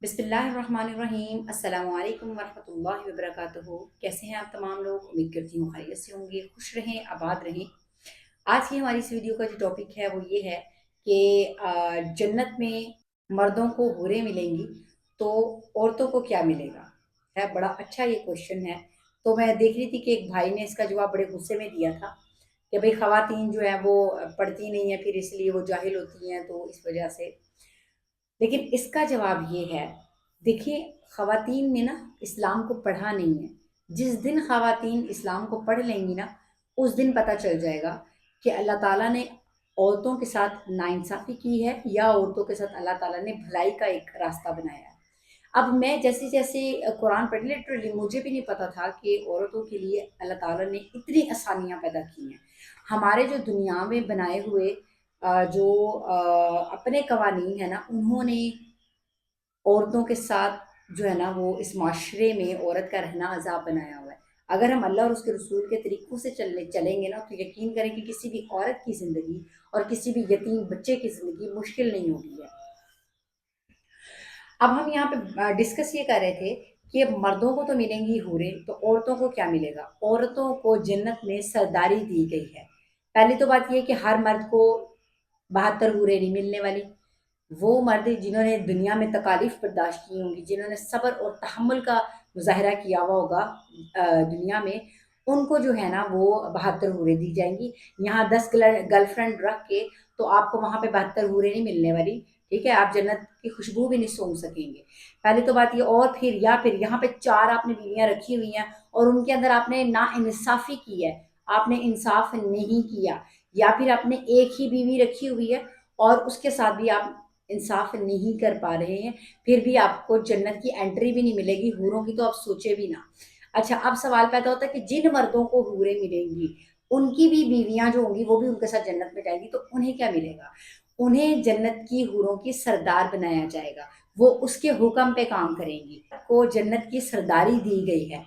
बिस्मिल्लाहिर्रहमानिर्रहीम। अस्सलाम वालेकुम वरहमतुल्लाहि वबरकातुहू। कैसे हैं आप तमाम लोग? उम्मीद करती हूँ खैरियत से होंगे, खुश रहें, आबाद रहें। आज की हमारी इस वीडियो का जो टॉपिक है वो ये है कि जन्नत में मर्दों को हूरें मिलेंगी तो औरतों को क्या मिलेगा। है बड़ा अच्छा ये क्वेश्चन है। तो मैं देख रही थी कि एक भाई ने इसका जवाब बड़े गुस्से में दिया था कि भाई ख़वातीन जो है वो पढ़ती नहीं है, फिर इसलिए वो जाहिल होती हैं, तो इस वजह से। लेकिन इसका जवाब ये है, देखिए, ख़वातीन ने ना इस्लाम को पढ़ा नहीं है। जिस दिन ख़वातीन इस्लाम को पढ़ लेंगी ना, उस दिन पता चल जाएगा कि अल्लाह ताला ने औरतों के साथ नाइंसाफ़ी की है या औरतों के साथ अल्लाह ताला ने भलाई का एक रास्ता बनाया है। अब मैं जैसे जैसे कुरान पढ़ी, लिटरली मुझे भी नहीं पता था कि औरतों के लिए अल्लाह ताला ने इतनी आसानियाँ पैदा की हैं। हमारे जो दुनिया में बनाए हुए जो अपने कवानीन है ना, उन्होंने औरतों के साथ जो है ना वो इस माशरे में औरत का रहना अज़ाब बनाया हुआ है। अगर हम अल्लाह और उसके रसूल के तरीक़ों से चलेंगे ना, तो यकीन करें कि किसी भी औरत की ज़िंदगी और किसी भी यतीम बच्चे की ज़िंदगी मुश्किल नहीं होगी है। अब हम यहाँ पे डिस्कस ये कर रहे थे कि अब मर्दों को तो मिलेंगी हूरें, तो औरतों को क्या मिलेगा। औरतों को जन्नत में सरदारी दी गई है। पहली तो बात ये है कि हर मर्द को 72 हूरें नहीं मिलने वाली। वो मर्द जिन्होंने दुनिया में तकालीफ बर्दाश्त की होंगी, जिन्होंने सब्र और तहम्मुल का मुज़ाहिरा किया हुआ होगा दुनिया में, उनको जो है ना वो 72 हूरें दी जाएंगी। यहाँ 10 गर्लफ्रेंड रख के तो आपको वहाँ पे 72 हूरें नहीं मिलने वाली। ठीक है, आप जन्नत की खुशबू भी नहीं सूंघ सकेंगे। पहले तो बात ये। और फिर यहाँ पे 4 आपने बीवियाँ रखी हुई हैं और उनके अंदर आपने नाइंसाफ़ी की है, आपने इंसाफ नहीं किया, या फिर आपने एक ही बीवी रखी हुई है और उसके साथ भी आप इंसाफ नहीं कर पा रहे हैं, फिर भी आपको जन्नत की एंट्री भी नहीं मिलेगी। हूरों की तो आप सोचे भी ना। अच्छा, अब सवाल पैदा होता है कि जिन मर्दों को हूरें मिलेंगी, उनकी भी बीवियां जो होंगी वो भी उनके साथ जन्नत में जाएंगी, तो उन्हें क्या मिलेगा। उन्हें जन्नत की हूरों की सरदार बनाया जाएगा। वो उसके हुक्म पे काम करेंगी। को जन्नत की सरदारी दी गई है।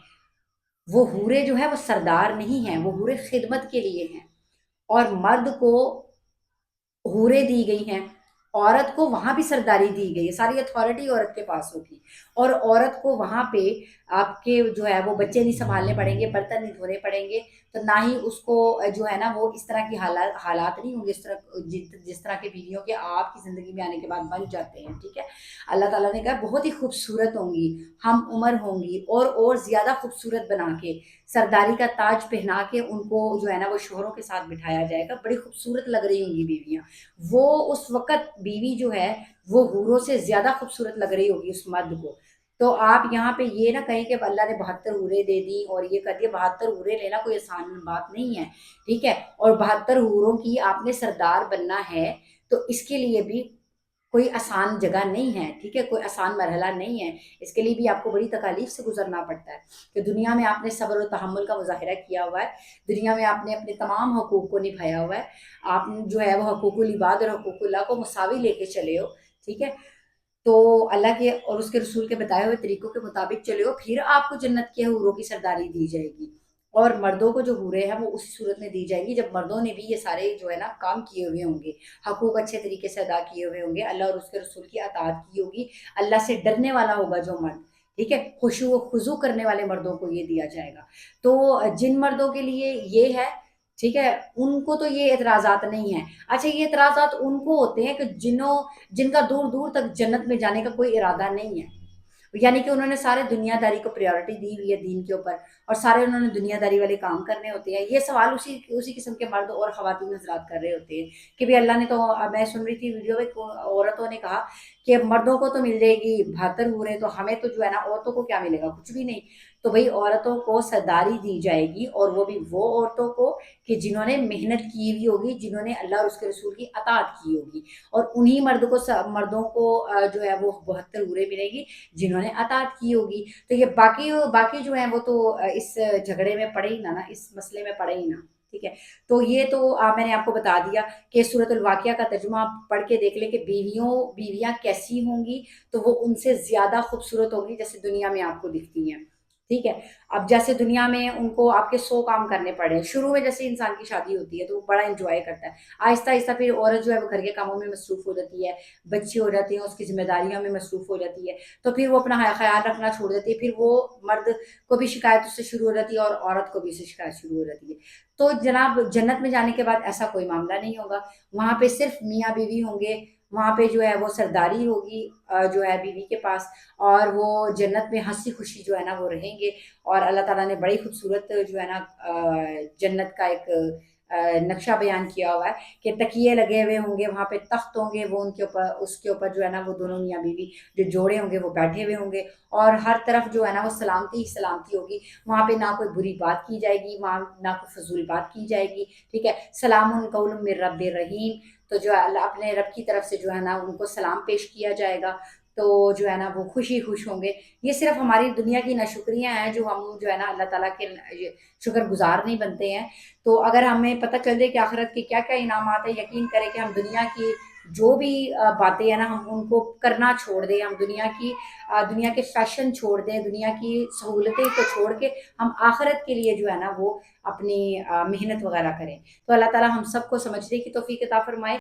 वो हूरें जो है वो सरदार नहीं है, वो हूरें खिदमत के लिए हैं। और मर्द को हूरें दी गई हैं, औरत को वहां भी सरदारी दी गई है, सारी अथॉरिटी औरत के पास होगी। और औरत को वहां पे आपके जो है वो बच्चे नहीं संभालने पड़ेंगे, बर्तन नहीं धोने पड़ेंगे, तो ना ही उसको जो है ना वो इस तरह की हालात हालात नहीं होंगे, जिस तरह के बीवियों के आपकी जिंदगी में आने के बाद बन जाते हैं। ठीक है, अल्लाह ताला ने कहा बहुत ही खूबसूरत होंगी, हम उम्र होंगी, और ज्यादा खूबसूरत बना के सरदारी का ताज पहना के उनको जो है ना वो शोहरों के साथ बिठाया जाएगा। बड़ी खूबसूरत लग रही होंगी बीवियां। वो उस वक़्त बीवी जो है वो हूरों से ज़्यादा खूबसूरत लग रही होगी उस मर्द को। तो आप यहाँ पे ये ना कहें कि अल्लाह ने 72 हूरें दे दी और ये कर दिया। 72 हूरें लेना कोई आसान बात नहीं है। ठीक है, और 72 हूरों की आपने सरदार बनना है, तो इसके लिए भी कोई आसान जगह नहीं है। ठीक है, कोई आसान मरहला नहीं है। इसके लिए भी आपको बड़ी तकालीफ से गुजरना पड़ता है कि दुनिया में आपने सब्र और तहम्मुल का मुजाहिरा किया हुआ है। दुनिया में आपने अपने तमाम हकूक़ को निभाया हुआ है। आप जो है वो हकूकुल इबाद और हकूकुल्लाह को मुसावी लेके चले हो। ठीक है, तो अल्लाह के और उसके रसूल के बताए हुए तरीकों के मुताबिक चले हो, फिर आपको जन्नत के हूरों की सरदारी दी जाएगी। और मर्दों को जो हूरें हैं वो उसी सूरत में दी जाएगी जब मर्दों ने भी ये सारे जो है ना काम किए हुए होंगे, हकूक अच्छे तरीके से अदा किए हुए होंगे, अल्लाह और उसके रसूल की अताअत की होगी, अल्लाह से डरने वाला होगा जो मर्द। ठीक है, खुशू व खुजू करने वाले मर्दों को ये दिया जाएगा। तो जिन मर्दों के लिए ये है, ठीक है, उनको तो ये एतराज़ात नहीं है। अच्छा, ये एतराज़ात उनको होते हैं कि जिनका दूर दूर तक जन्नत में जाने का कोई इरादा नहीं है, यानी कि उन्होंने सारे दुनियादारी को प्रायोरिटी दी हुई है दीन के ऊपर, और सारे उन्होंने दुनियादारी वाले काम करने होते हैं। ये सवाल उसी उसी किस्म के मर्द और खवातीन हजरात कर रहे होते हैं कि भाई अल्लाह ने तो, मैं सुन रही थी वीडियो में औरतों ने कहा कि मर्दों को तो मिल जाएगी 72 हूरें, तो हमें तो जो है ना औरतों को क्या मिलेगा, कुछ भी नहीं। तो भाई औरतों को सरदारी दी जाएगी, और वो भी वो औरतों को कि जिन्होंने मेहनत की हुई होगी, जिन्होंने अल्लाह और उसके रसूल की अताअत की होगी। और उन्हीं मर्दों को जो है वो 72 हूरें मिलेगी जिन्होंने अताअत की होगी। तो ये बाकी बाकी जो है वो तो इस झगड़े में पड़े ही ना, इस मसले में पड़े ही ना। ठीक है, तो ये तो मैंने आपको बता दिया कि सूरतुल वाक़िया का तर्जुमा आप पढ़ के देख ले कि बीवियां कैसी होंगी, तो वो उनसे ज्यादा खूबसूरत होंगी जैसे दुनिया में आपको दिखती हैं। ٹھیک ہے. اب جیسے دنیا میں ان کو آپ کے 100 کام کرنے پڑے. شروع میں جیسے انسان کی شادی ہوتی ہے تو وہ بڑا انجوائے کرتا ہے. آہستہ آہستہ پھر عورت جو ہے وہ گھر کے کاموں میں مصروف ہو جاتی ہے، بچے ہو جاتے ہیں، اس کی ذمہ داریوں میں مصروف ہو جاتی ہے، تو پھر وہ اپنا خیال رکھنا چھوڑ دیتی ہے. پھر وہ مرد کو بھی شکایت اس سے شروع ہو جاتی ہے اور عورت کو بھی اس سے شکایت شروع ہو جاتی ہے. تو جناب جنت میں جانے کے بعد ایسا کوئی معاملہ نہیں ہوگا. وہاں پہ صرف میاں بیوی ہوں گے. وہاں پہ جو ہے وہ سرداری ہوگی جو ہے بیوی کے پاس. اور وہ جنت میں ہنسی خوشی جو ہے نا وہ رہیں گے. اور اللہ تعالیٰ نے بڑی خوبصورت جو ہے نا جنت کا ایک نقشہ بیان کیا ہوا ہے کہ تکیے لگے ہوئے ہوں گے، وہاں پہ تخت ہوں گے، وہ ان کے اوپر اس کے اوپر جو ہے نا وہ دونوں میاں بیوی جو جوڑے ہوں گے وہ بیٹھے ہوئے ہوں گے. اور ہر طرف جو ہے نا وہ سلامتی ہی سلامتی ہوگی. وہاں پہ نہ کوئی بری بات کی جائے گی، وہاں نہ کوئی فضول بات کی جائے گی. ٹھیک ہے. سلام قول من رب الرحیم. تو جو ہے اللہ اپنے رب کی طرف سے جو ہے نا ان کو سلام پیش کیا جائے گا. تو جو ہے نا وہ خوشی خوش ہوں گے. یہ صرف ہماری دنیا کی ناشکریاں ہیں جو ہم جو ہے نا اللہ تعالیٰ کے شکر گزار نہیں بنتے ہیں. تو اگر ہمیں پتہ چل جائے کہ آخرت کے کیا کیا انعامات ہیں، یقین کریں کہ ہم دنیا کی جو بھی باتیں ہیں نا ہم ان کو کرنا چھوڑ دیں. ہم دنیا کے فیشن چھوڑ دیں، دنیا کی سہولتیں کو چھوڑ کے ہم آخرت کے لیے جو ہے نا وہ اپنی محنت وغیرہ کریں. تو اللہ تعالیٰ ہم سب کو سمجھنے کی توفیق عطا فرمائے.